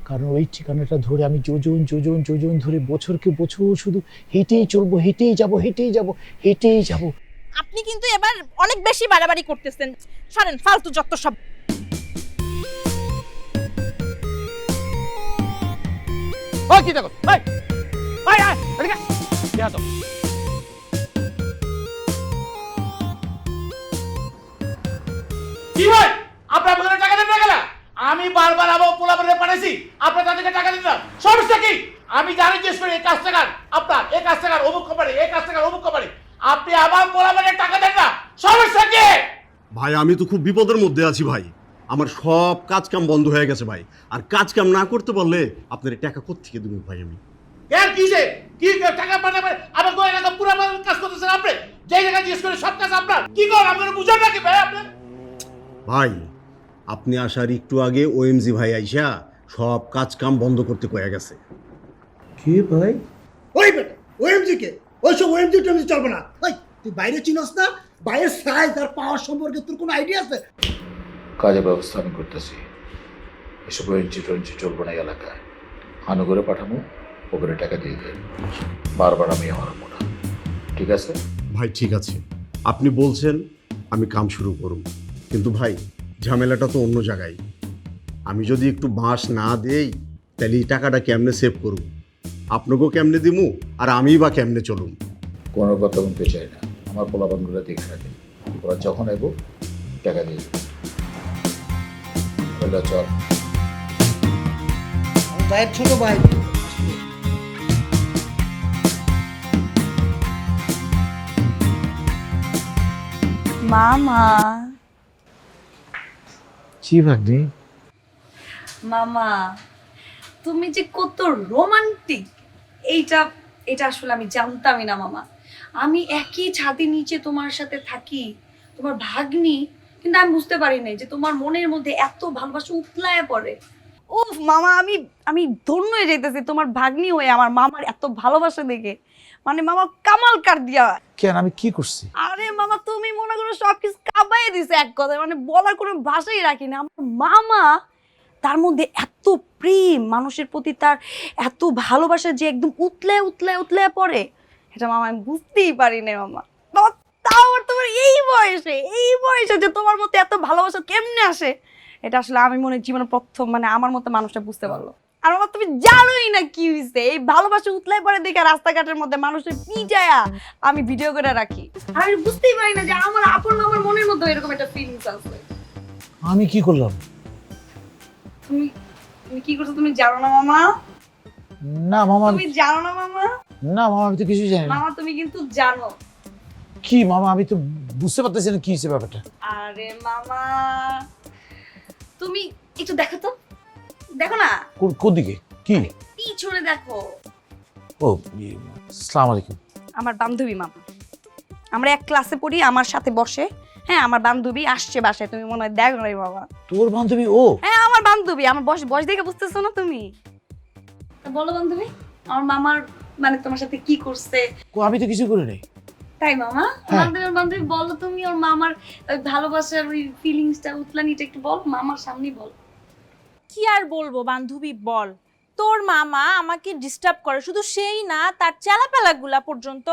কারণ ওই ঠিকানাটা ধরে আমি যোজন যোজন যোজন ধরে বছরকে বছর শুধু হেঁটেই চলবো, হেঁটেই যাব, হেঁটেই যাব, হেঁটেই যাব।
আপনি কিন্তু এবার অনেক বেশি বাড়াবাড়ি করতেছেন। সরেন, ফালতু যত সব।
ওই কি দেখো, এই আয় আয় এদিকে বেয়াদব। কি ভাই আপনার বলে টাকা দেন না কেন? আমি বারবার আমার পোলাপানে পাঠাইছি, আপনার তাদেরকে টাকা দিন না, সমস্যা কি? আমি জানি জিজ্ঞেস করি এই কাজ টাকার আপনার, এই কাজ টাকার অমুক কোম্পানি, এই কাজ টাকার অমুক কোম্পানি, আপনি আমার পোলাপানে টাকা দেন না, সমস্যা কি?
ভাই আমি তো খুব বিপদের মধ্যে আছি ভাই, আমার সব কাজ কাম বন্ধ হয়ে গেছে ভাই, আর কাজ কাম না করতে পারলে আপনার এই টাকা কোত্থেকে দেবো ভাই আমি?
এর কি যে কি টাকা পাঠাবেন? আমার গোয়া এলাকা পুরো কাজ করতেছেন আপনি, যে জায়গায় জিজ্ঞেস করে সব কাজ আপনার, কি করেন আপনারা বুঝেন নাকি ভাই? আপনি
ভাই আপনি আসার একটু আগে ওএমজি ভাই আইসা সব কাজ কাম বন্ধ করতে কয়ে গেছে।
কি ভাই? ওই বেটা ওএমজি কে? ওইসব ওএমজি টেমজি চলবে না। ভাই তুই বাইরে চিনস না? বাইরের সাইজ আর পাওয়ার সম্পর্কে তোর কোনো আইডিয়া আছে?
কাজের ব্যবস্থা আমি করতেছি, এসব ওয়েঞ্চি টোয়েঞ্চি চলবো না এলাকায়। হানু করে পাঠানো, ওপরে টাকা দিয়ে দেন, বারবার আমি হারাবো না, ঠিক আছে?
ভাই ঠিক আছে, আপনি বলছেন, আমি কাম শুরু করুন, কিন্তু ভাই ঝামেলাটা তো অন্য জায়গায়। আমি যদি একটু বাঁশ না দেই তাহলে এই টাকাটা কেমনে সেভ করুন? আপনাকেও কেমনে দিমু আর আমি বা কেমনে চলুম?
কোনো কথা বলতে চাই না, আমার পোলাপানগুলো দেখে রাখেন, ওরা যখন এব টাকা দিয়ে দেবো। চল
ভাইয়ের ছোট ভাই।
মামা
জি ভাগ্নি।
মামা তুমি যে কত রোমান্টিক, এইটা এটা আসলে আমি জানতামই না মামা। আমি একই ছাদের নিচে তোমার সাথে থাকি, তোমার ভাগ্নি, কিন্তু আমি বুঝতে পারি নাই যে তোমার মনের মধ্যে এত ভালোবাসা উতলায় পড়ে। উফ মামা, আমি আমি ধন্য হয়ে যাইতেছি তোমার ভাগ্নি হয়ে আমার মামার এত ভালোবাসা দেখে। মানে মামা কামাল কার দিয়া।
কেন আমি কি করছি?
আরে মামা তুমি মনে করো সবকিছু কাবাই দিছে এক কথায়, মানে বলার কোনো ভাষাই রাখি না। আমার মামা তার মধ্যে এত প্রেম, মানুষের প্রতি তার এত ভালোবাসা যে একদম উতলে উতলে উতলে পড়ে, এটা মামা আমি বুঝতেই পারি না মামা। বাবা তাও আবার তোমার এই বয়সে যে তোমার মধ্যে এত ভালোবাসা কেমনে আসে, এটা আসলে আমি মনে জীবনে প্রথম মানে আমার মতো মানুষটা বুঝতে পারলো। আর মামা তুমি জানোই না কি হয়েছে, এই ভালোবাসা উতলাই পড়ে দেখে রাস্তাঘাটের মধ্যে মানুষের পিটায়া আমি ভিডিও করে রাখি। আর আমি বুঝতেই পারি না যে আমার আপন মামার মনের মধ্যে এরকম একটা ফিলিংস আছে।
আমি কি করলাম?
তুমি তুমি কি করছো তুমি জানো না মামা?
না মামা
তুমি জানো না মামা?
না মামা আমি তো কিছুই জানি না।
মামা তুমি কিন্তু জানো।
কি মামা আমি তো বুঝতে পারতেছি না কি হয়েছে ব্যাপারটা।
আরে মামা তুমি একটু দেখো তো, দেখো না
কোন দিকে কি?
পিছনে দেখো।
ও আসসালামু আলাইকুম।
আমার বান্ধবী মামা, আমরা এক ক্লাসে পড়ি, আমার সাথে বসে। হ্যাঁ আমার বান্ধবী আসছে বাসায়, তুমি মনে হয় দেখো নাই বাবা।
তোর বান্ধবী ও?
হ্যাঁ আমার বান্ধবী, আমার বয়স বয়স দেখে বুঝতেছো না তুমি? তা বলো বান্ধবী, আমার মামার মানে তোমার সাথে কি করছে?
আমি তো কিছু করি নাই।
তাই মামা?
হ্যাঁ।
বান্ধবী বান্ধবী বলো তুমি, ওর মামার ওই ভালোবাসার ওই ফিলিংসটা উতলানিটা একটু বল, মামার সামনেই বল।
কি আর বলবো বান্ধবী, বল। তোর মামা আমাকে ডিস্টার্ব করে, শুধু সেই না, তার চেলাপেলাগুলা পর্যন্ত।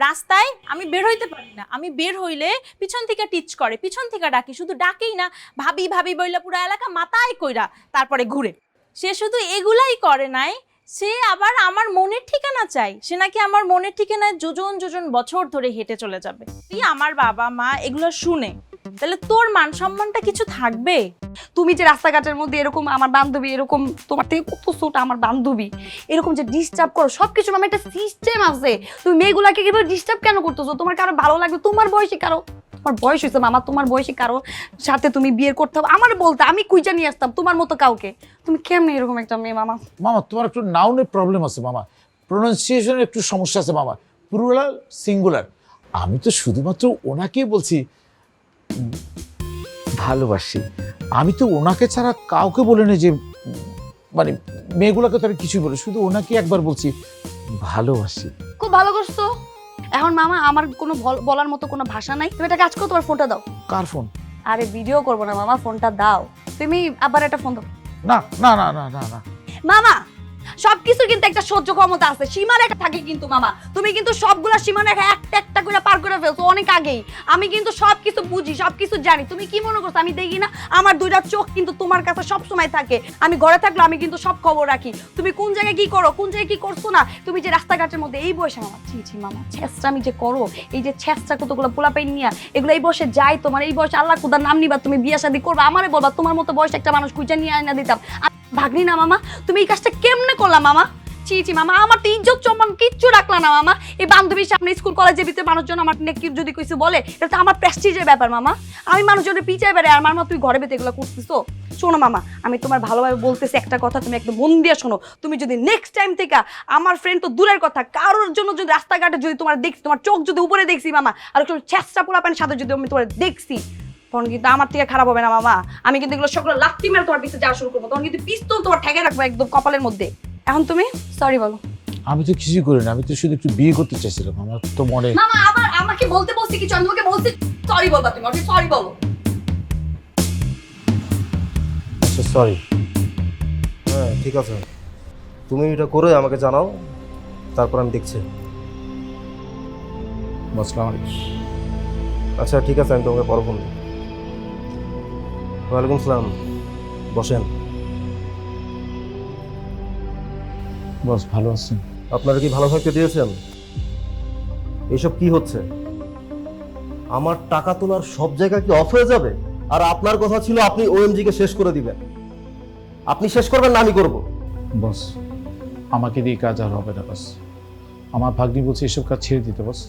রাস্তায় আমি বের হইতে পারি না, আমি বের হইলে পিছন থেকে টিচ করে, পিছন থেকে ডাকি, শুধু ডাকেই না, ভাবি ভাবি বইলা পুরো এলাকা মাথায় কইরা তারপরে ঘুরে। সে শুধু এগুলাই করে নাই, সে আবার আমার মনের ঠিকানা চাই। সে নাকি আমার মনের ঠিকানায় যোজন যোজন বছর ধরে হেঁটে চলে যাবে। তুই আমার বাবা মা এগুলো শুনে তাহলে তোর মান সম্মানটা কিছু থাকবে?
তুমি যে রাস্তাঘাটের মধ্যে এরকম আমার বান্ধবী, এরকম তোমার থেকে কত ছোট আমার বান্ধবী, এরকম যে ডিস্টার্ব করো, সবকিছু আমার একটা সিস্টেম আছে। তুমি মেয়েগুলাকে কিভাবে ডিস্টার্ব কেন করতেছো? তোমার কারো ভালো লাগবে, তোমার বয়সী কারো, তোমার বয়স হয়েছে মামা, তোমার বয়সী কারো সাথে তুমি বিয়ে করতে হবে আমার বলতে, আমি কুইজা নিয়ে আসতাম তোমার মতো কাউকে। তুমি কেমন এরকম একটা মেয়ে মামা?
মামা তোমার একটু নাউনের প্রবলেম আছে মামা, প্রোনাউন্সিয়েশনের একটু সমস্যা আছে মামা, প্লুরাল সিঙ্গুলার। আমি তো শুধুমাত্র ওনাকেই বলছি ভালোবাসি, আমি তো ওনাকে ছাড়া কাউকে বলিনি যে মানে মেয়েগুলোকে তো আমি কিছুই বলি, শুধু ওনাকে একবার বলছি ভালোবাসি।
খুব ভালো করছো। এখন মামা আমার কোনো বলার মতো কোনো ভাষা নাই, তুমি একটা কাজ করো, তোমার ফোনটা দাও।
কার ফোন?
আরে ভিডিও করবো না মামা, ফোনটা দাও তুমি। আবার একটা ফোন দাও।
না না না না না না
মামা সবকিছুর কিন্তু একটা সহ্য ক্ষমতা আছে, সীমারেখা থাকে কিন্তু মামা। তুমি কিন্তু সবগুলা সীমারেখা একটা একটা করে পার করে ফেলছো অনেক আগেই। আমি কিন্তু সবকিছু বুঝি, সবকিছু জানি। তুমি কি মনে করছো আমি দেখি না? আমার দুইটা চোখ কিন্তু তোমার কাছে সব সময় থাকে। আমি ঘরে থাকলে আমি কিন্তু সব খবর রাখি, তুমি কোন জায়গায় কি করো, কোন জায়গায় কি করছো না। তুমি যে রাস্তাঘাটের মধ্যে এই বয়সে মামা, ছি ছি মামা, ছেঁচড়া আমি যে করো, এই যে ছেঁচড়া কতগুলো পোলাপাইন নিয়া, এগুলো এই বয়সে যাই তোমার? এই বয়সে আল্লাহ খুদার নাম নিবা, তুমি বিয়ে শাদী করবা, আমারে বলবা তোমার মতো বয়সে একটা মানুষ খুঁজে নিয়ে আয়না দিতাম। ভাগ্নি না মামা, তুমি এই কাজটা কেমনে করলা মামা? ছি ছি মামা, আমার তো ইজ্জত সম্মান কিচ্ছু রাখলা না মামা। এই বান্ধবীর সামনে স্কুল কলেজের ভিতরে মানুষজন আমার নেকি যদি কিছু বলে, এটা তো আমার প্রেস্টিজের ব্যাপার মামা। আমি মানুষজনের পিছিয়ে বেড়ে আর মামা তুই ঘরে ভিতরে এগুলো করতেছো? শোনো মামা, আমি তোমার ভালোভাবে বলতেছি একটা কথা, তুমি একদম মন দিয়ে শোনো। তুমি যদি নেক্সট টাইম থেকে আমার ফ্রেন্ড তো দূরের কথা, কারোর জন্য যদি রাস্তাঘাটে যদি তোমার দেখছি, তোমার চোখ যদি উপরে দেখছি মামা, আর একটু ছেঁচড়া পোলাপানের সাথে যদি আমি তোমার দেখছি, তখন কিন্তু আমার থেকে খারাপ হবে না মামা। আমি কিন্তু এগুলো সবগুলো লাত্তি মেরে তোমার পিছে যাওয়া শুরু করবো, তখন কিন্তু পিস্তল তোমার ঠেকে রাখবো একদম কপালের মধ্যে। এখন তুমি সরি বলো।
আমি তো কিছুই করি না, আমি তো শুধু একটু বিয়ে করতে চাইছিলাম, আমার তো মনে।
মামা আবার আমাকে বলতে বলছি কিছু, আমি তোমাকে বলছি সরি বলবা, তুমি আমাকে সরি বলো।
আচ্ছা সরি।
হ্যাঁ ঠিক আছে, তুমি এটা করে আমাকে জানাও, তারপর আমি দেখছি।
আসসালামু আলাইকুম।
আচ্ছা ঠিক আছে, আমি তোমাকে পরে ফোন দিই। ওয়ালাইকুম সালাম, বসেন।
বস ভালো আছেন?
আপনারা কি ভালো থাকতে দিয়েছেন? এইসব কি হচ্ছে? আমার টাকা তোলার সব জায়গা কি অফ হয়ে যাবে? আর আপনার কথা ছিল আপনি ওএমজি কে শেষ করে দিবেন। আপনি শেষ করবেন না আমি করব?
বস আমাকে দিয়ে কাজ আর হবে না বস, আমার ভাগ্নি বলছে এসব কাজ ছেড়ে দিতে বস,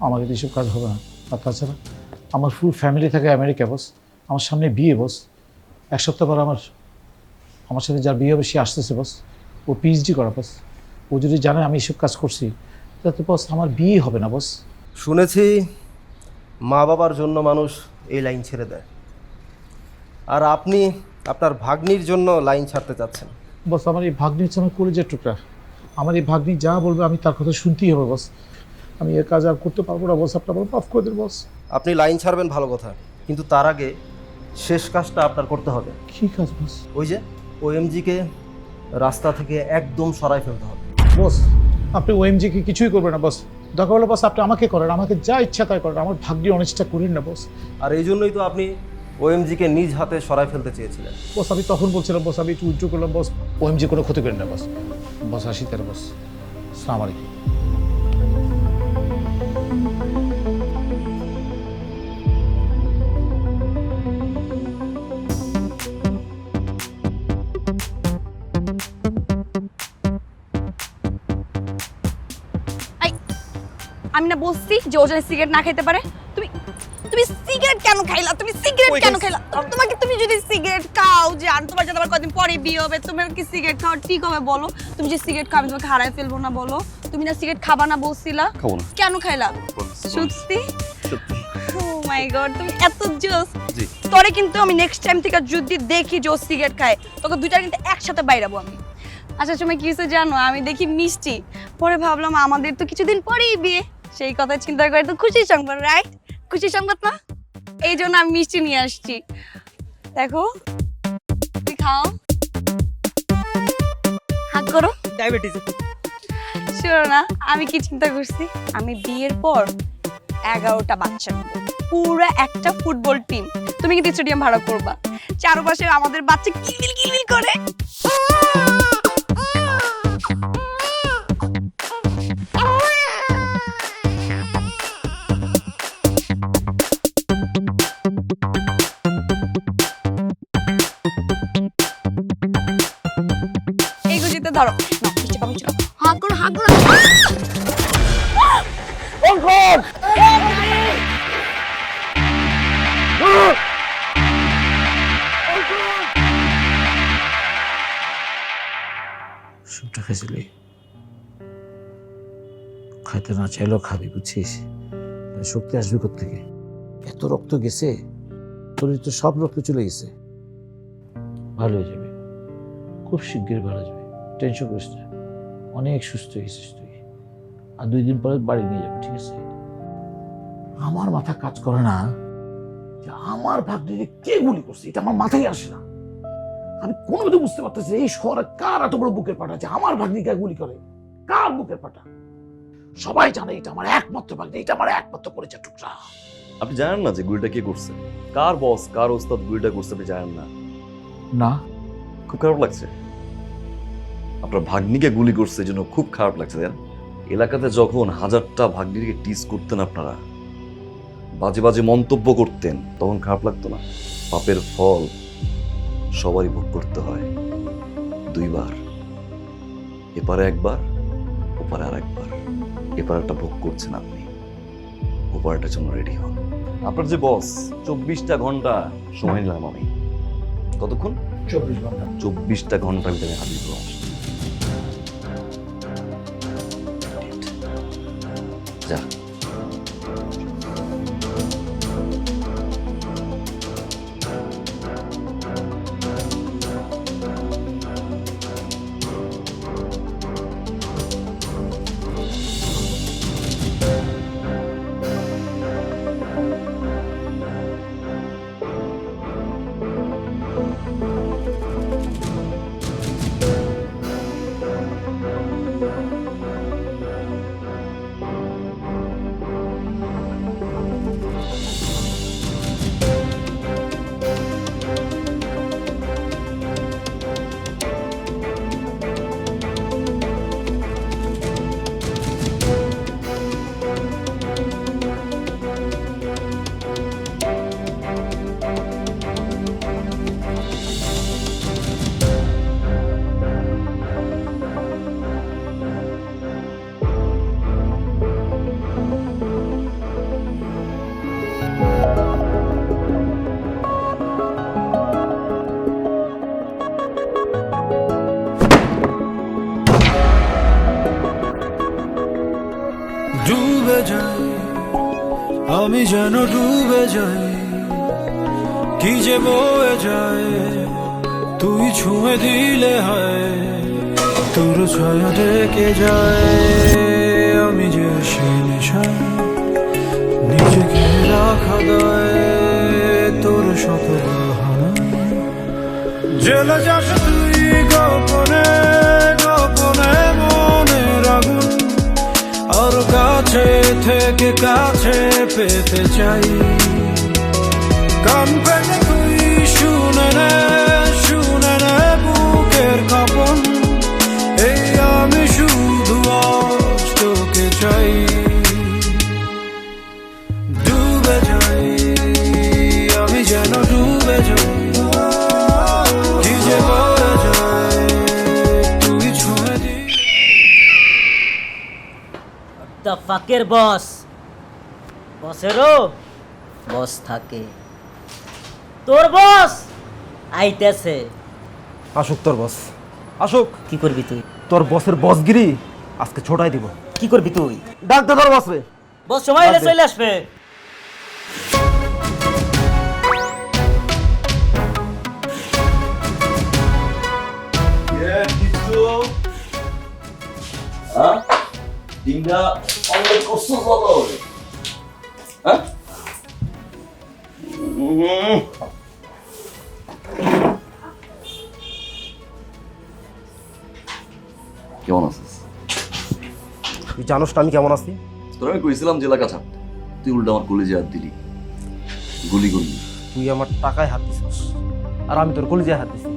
আমাকে দিয়ে এসব কাজ হবে না। আর তাছাড়া আমার ফুল ফ্যামিলি থাকে আমেরিকা বস, আমার সামনে বিয়ে বস, এক সপ্তাহ পর আমার সাথে যার বিয়ে হবে সে আসতেছে বস, ও পিএইচডি করা বস। ও যদি জানে আমি এসব কাজ করছি তাতে বস আমার বিয়ে হবে না বস।
শুনেছি মা বাবার জন্য মানুষ এই লাইন ছেড়ে দেয়, আর আপনি আপনার ভাগ্নির জন্য লাইন ছাড়তে চাচ্ছেন।
বস আমার এই ভাগ্নি হচ্ছে আমার কলেজের টুকরা, আমার এই ভাগ্নি যা বলবে আমি তার কথা শুনতেই হবে বস। আমি এর কাজ আর করতে পারবো না বস, আপনার মাফ করে দেন বস।
আপনি লাইন ছাড়বেন ভালো কথা, কিন্তু তার আগে শেষ কাজটা আপনার করতে হবে।
কী কাজ বস?
ওই যে ওএমজিকে রাস্তা থেকে একদম সরাই ফেলতে হবে।
বস আপনি ওএমজিকে কিছুই করবেন না বস, দরকার হলে বস আপনি আমাকে করেন, আমাকে যা ইচ্ছা তাই করেন, আমার ভাগ্নি অনিষ্টা করেন না বস।
আর এই জন্যই তো আপনি ওএমজিকে নিজ হাতে সরাই ফেলতে চেয়েছিলেন।
বস আমি তখন বলছিলাম বস, আমি একটু উজ্জ্ব করলাম বস, ওএমজি কোনো ক্ষতি করেন না বস। বস আসি তার বস, আসসালামু আলাইকুম।
আমি না বলছি যে ও যেন সিগারেট না খেতে পারে। তুমি তুমি সিগারেট কেন খাইলা? তুমি সিগারেট কেন খাইলা? তোমাকে তুমি যদি সিগারেট খাও জান, তোমার সাথে আমার কদিন পরে বিয়ে হবে, তোমার কি সিগারেট খাওয়া ঠিক হবে বলো? তুমি যে সিগারেট খাও আমি তোমাকে হারাই ফেলবো না বলো? তুমি না সিগারেট খাবা না বলছিলা,
খাবো না।
কেন খাইলা?
সত্যি।
সত্যি? ও মাই গড, তুমি এত জোস।
জি।
তোরে কিন্তু আমি নেক্সট টাইম থেকে যদি দেখি যে ও সিগারেট খায়, তোকে দুইটা কিন্তু একসাথে বাইরাবো আমি। আসার সময় কি হয়েছে জানো? আমি দেখি মিষ্টি, পরে ভাবলাম আমাদের তো কিছুদিন পরেই বিয়ে, সেই কথা চিন্তা করে তো খুশি সংবাদ, রাইট? খুশি সংবাদ না? এই জন্য আমি মিষ্টি নিয়ে আসছি। দেখো, তুই খাও, হাত করো।
ডায়াবেটিস।
শোনো না, আমি কি চিন্তা করছি, আমি বিয়ের পর 11টা বাচ্চা নেবো, পুরো একটা ফুটবল টিম। তুমি কিন্তু স্টেডিয়াম ভাড়া করবা, চারপাশে আমাদের বাচ্চা কিলবিল কিলবিল করে। এই গুজিতে ধরো, না মিষ্টি খাও, মিষ্টি খাও। হাত করো, হাত করো।
সুপটা খাইছিলি? খাইতে না চাইলেও খাবি, বুঝছিস? শক্তি আসবে কোত্থেকে? এত রক্ত গেছে, শরীর তো সব রক্ত চলে গেছে। ভালো হয়ে যাবে, খুব শিগগির ভালো হয়ে যাবে, টেনশন করিস না। অনেক সুস্থ হয়েছিস তুই, আর 2 দিন পরে বাড়ি নিয়ে যাবে, ঠিক আছে? আমার মাথা কাজ করে না যে আমার ভাগ্নিকে কে গুলি করছে, এটা আমার মাথায় আসে না। আমি কোনোদিন বুঝতে পারতেছি এই শহরে কার এত বড় বুকের পাটা যে আমার ভাগ্নিকে গুলি করে। কার বুকের পাটা? সবাই জানে এটা আমার একমাত্র ভাগ্নি, এটা আমার একমাত্র পরিচয় টুকরা।
আপনি জানেন না যে গুলিটা কে করছে? কার বস, কার ওস্তাদ গুলিটা করছে আপনি জানেন না?
না,
খুব খারাপ লাগছে। আপনার ভাগ্নিকে গুলি করছে এই জন্য খুব খারাপ লাগছে। জানেন, এলাকাতে যখন 1000টা ভাগ্নিকে টিজ করতেন আপনারা, বাজে বাজে মন্তব্য করতেন, তখন খারাপ লাগতো না? পাপের ফল সবারই ভোগ করতে হয় 2 বার, এপারে একবার, ওপারে আর একবার। এপারেটা ভোগ করছেন আপনি, ওপারেটার জন্য রেডি হন। আপনার যে বস 24টা ঘন্টা সময় নিলাম আমি। কতক্ষণ?
24 ঘন্টা।
24টা ঘন্টার ভিতরে হাজির হবো। যা।
ডুবে যাই আমি, যেন ডুবে যাই, কি যে বয়ে যায় তুই ছুঁয়ে দিলে হয়, তোর ছায়া ডেকে যায়। আমি যে সে নেশায় নিজেকে রাখা দেয়, তোর শত বাহানা জেলে যাস তুই গোপনে গোপনে মনের আগুন, আর কাছে থেকে কাছে পেতে চাই। কান পেতে তুই শুনে নে বুকের কাঁপন, এই আমি শুধু আজ তোকে চাই। ডুবে যাই আমি, যেন ডুবে যাই, কি যে বয়ে যায় তুই ছুঁয়ে দিস।
দ্য ফাকের বস, বসেরও বস থাকে। তোর বস আইতেছে।
আসুক তোর বস, আসুক।
কি করবি তুই?
তোর বসের বসগিরি আজকে ছোটাই দিব।
কি করবি তুই?
ডাকতে তোর বস রে।
বস সময় হলে চলে আসবে।
ডিমটা অমলেট করছো কত? হ্যাঁ? কেমন আছিস?
তুই জানোস না আমি কেমন আছি?
তোর আমি কইছিলাম যে এলাকা ছাড়তে, তুই উল্টা আমার কলেজে হাত দিলি, গুলি করলি।
তুই আমার টাকায় হাত দিছিস আর আমি তোর কলিজায় হাত দিছি।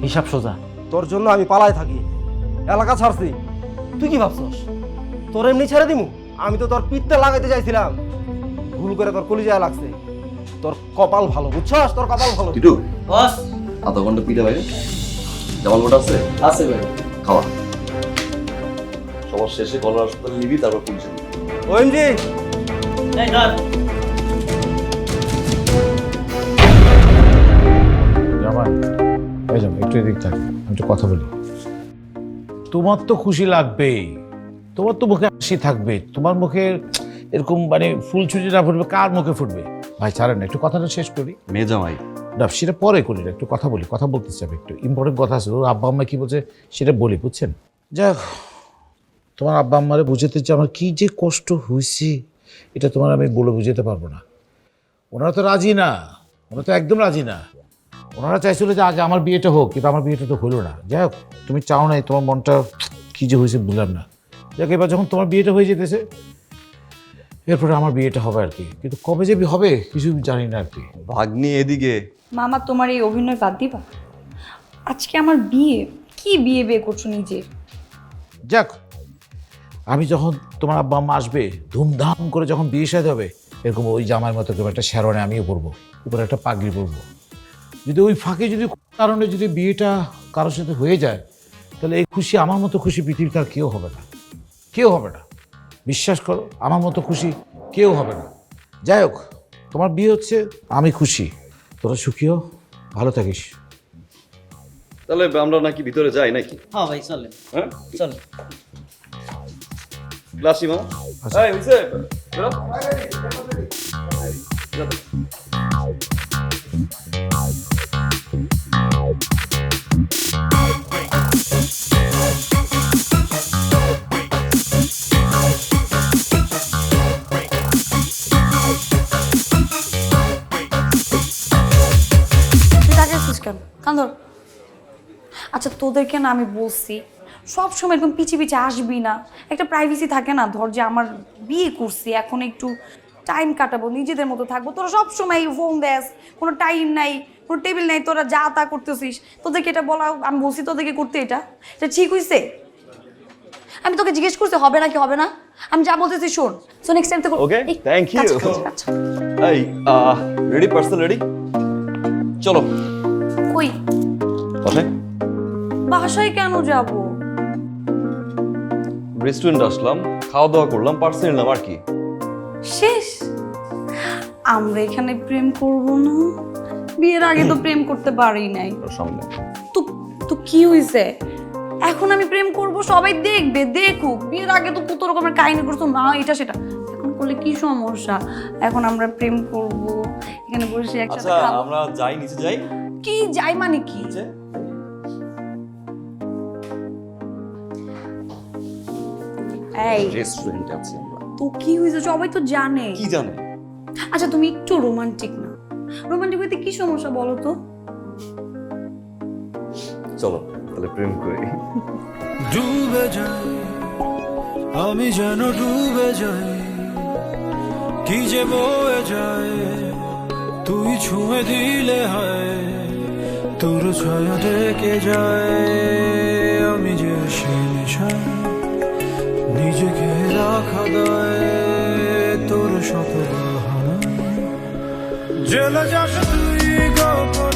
হিসাব সোজা। তোর জন্য আমি পালায় থাকি, এলাকা ছাড়ছি। তুই কি ভাবছস তোর এমনি ছেড়ে দিমু? আমি তো তোর পিঠটা লাগাইতে চাইছিলাম, ভুল করে তোর কলিজায় লাগছে। তোর কপাল ভালো, বুঝছস? তোর কপাল ভালো।
টিটু,
বস
আধা ঘন্টা পিঠে বাইরে জামাল মোটা আছে?
আছে ভাই।
খাওয়া সবার শেষে কলার হাসপাতালে নিবি, তারপর পুলিশে নিবি।
ওএমজি
এই ধর।
জামাই, এই যাও একটু এদিক থাক, আমি একটু কথা বলি। তোমার তো খুশি লাগবেই, তোমার তো মুখে হাসি থাকবে। তোমার মুখে এরকম মানে ফুল ছুটি না ফুটবে, কার মুখে ফুটবে? ভাই ছাড়েন না, একটু কথাটা শেষ করি।
মেয়ে জামাই
না সেটা পরে করি না, একটু কথা বলি। কথা বলতে চাবে, একটু ইম্পর্টেন্ট কথা আছে। ওর আব্বা আম্মা কি বলছে সেটা বলি, বুঝছেন? যাক, তোমার আব্বা আম্মারে বুঝাতে যে আমার কি যে কষ্ট হয়েছে, এটা তোমার আমি বলে বুঝাতে পারবো না। ওনারা তো রাজি না, ওনারা তো একদম রাজি না। ওনারা চাইছিল যে আগে আমার বিয়েটা হোক, কিন্তু আমার বিয়েটা তো হলো না। যাই হোক, তুমি চাও নাই, তোমার মনটা কী যে হয়েছে বুঝলাম না। যাক, এবার যখন তোমার বিয়েটা হয়ে যেতেছে, এরপরে আমার বিয়েটা হবে আর কি, কিন্তু কবে যে হবে কিছু জানি না আর কি।
ভাগ্নি এদিকে।
মামা তোমার এই অভিনয় বাদ দিবা। আজকে আমার বিয়ে, কি বিয়ে বিয়ে করছো নিজের?
যাক, আমি যখন তোমার আব্বা আম্মা আসবে ধুমধাম করে যখন বিয়ে সাথে হবে, এরকম ওই জামার মতো করে একটা শেরওয়ানি আমিও পরবো, উপরে একটা পাগড়ি পরবো। যদি ওই ফাঁকে যদি কোনো কারণে যদি বিয়েটা কারোর সাথে হয়ে যায়, তাহলে এই খুশি আমার মতো খুশি পৃথিবীতে আর কেউ হবে না, কেউ হবে না। বিশ্বাস করো, আমার মতো খুশি কেউ হবে না। যাই হোক, তোমার বিয়ে হচ্ছে, আমি খুশি, তোরা সুখীও, ভালো থাকিস।
তাহলে আমরা নাকি ভিতরে যাই নাকি?
হ্যাঁ ভাই চলে।
হ্যাঁ
চলে।
ক্লাসি মামা। এই হইছে বেরো।
আচ্ছা তোদেরকে না আমি বলছি সব সময় এরকম পিছে পিছে আসবি না, একটা প্রাইভেসি থাকে না। ধর যে আমার বিয়ে করছি, এখন একটু টাইম কাটাবো, নিজেদের মতো থাকবো। তোরা সব সময় ফোন দেস, কোনো টাইম নাই, কোনো টেবিল নাই, তোরা যা তা করতেছিস। তোদেরকে এটা বলা, আমি বলছি তোদেরকে করতে, এটা ঠিক হয়েছে? আমি তোকে জিজ্ঞেস করছি হবে নাকি হবে না, আমি যা বলতেছি শোন। সো নেক্সট টাইম তো
ওকে, থ্যাংক ইউ। এই রেডি, পার্সেল রেডি, চলো।
কই?
বাসায়।
বাসায় কেন যাব?
রেস্টুরেন্টে আসলাম, খাওয়া দাওয়া করলাম, পার্সেল নিলাম, আর কি।
শেষ? আমরা এখানে প্রেম করব না? বিয়ের আগে তো প্রেম করতে পারি নাই।
সামনে
তো তো কি হইছে? এখন আমি প্রেম করব, সবাই দেখবে, দেখুক। বিয়ের আগে তো কত রকমের কাহিনী করছো না, এটা সেটা। এখন করলে কি সমস্যা? এখন আমরা প্রেম করব, এখানে বসে একসাথে
আচ্ছা,
খাবো।
আমরা যাই, নিচে যাই।
কি যাই মানে কি? এই
রেস্টুরেন্টে আছি আমরা।
তো কি হইছে? সবাই তো জানে।
কি জানে?
আচ্ছা তুমি একটু রোমান্টিক না, রোমান্টিক হইতে কি সমস্যা বলো তো?
চলো তাহলে প্রেম করি।
ডুবে যাই আমি, যেন ডুবে যাই, কি যে বয়ে যায়, তুই ছুঁয়ে দিলে হয়, তোর ছায়া ডেকে যায়, আমি যে সে নেশায় নিজেকে রাখা দেয়, তোর শত বাহানা জেলে যাস তুই গোপন